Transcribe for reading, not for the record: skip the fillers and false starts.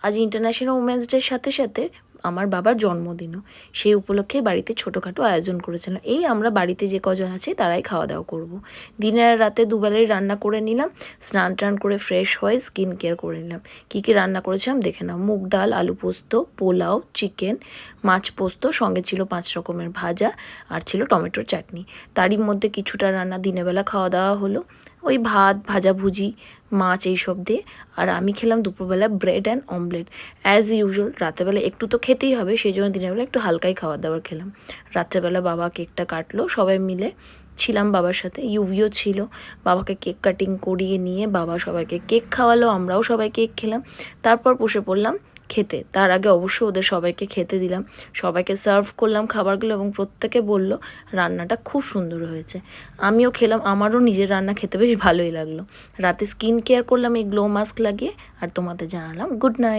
আজ international women's ডের সাথে সাথে আমার বাবার জন্মদিনও। সেই উপলক্ষে বাড়িতে ছোটোখাটো আয়োজন করেছিলাম। এই আমরা বাড়িতে যে কজন আছি তারাই খাওয়া দাওয়া করব। দিনে আর রাতে দুবেলাই রান্না করে নিলাম, স্নান টান করে ফ্রেশ হয়ে স্কিন কেয়ার করে নিলাম। কী কী রান্না করেছিলাম দেখে নাও। মুগ ডাল, আলু পোস্ত, পোলাও, চিকেন, মাছ পোস্ত, সঙ্গে ছিল 5 রকমের ভাজা আর ছিল টমেটোর চাটনি। তারই মধ্যে কিছুটা রান্না দিনের বেলা খাওয়া দাওয়া হলো, ওই ভাত ভাজাভুজি মাছ এইসব দিয়ে। আর আমি খেলাম দুপুরবেলা bread and omelette. As usual রাত্রেবেলা একটু তো খেতেই হবে, সেই জন্য দিনের বেলা একটু হালকাই খাবার দাবার খেলাম। রাত্রেবেলা বাবা কেকটা কাটলো, সবাই মিলে ছিলাম বাবার সাথে। ইউভিও ছিল, বাবাকে কেক কাটিং করিয়ে নিয়ে বাবা সবাইকে কেক খাওয়ালো, আমরাও সবাই কেক খেলাম। তারপর বসে পড়লাম খেতে। তার আগে অবশ্য ওদের সবাইকে খেতে দিলাম, সবাইকে সার্ভ করলাম খাবারগুলো এবং প্রত্যেকে বলল রান্নাটা খুব সুন্দর হয়েছে। আমিও খেলাম, আমারও নিজের রান্না খেতে বেশ ভালোই লাগলো। রাতে স্কিন কেয়ার করলাম এই গ্লো মাস্ক লাগিয়ে, আর তোমাদের জানালাম গুড নাইট।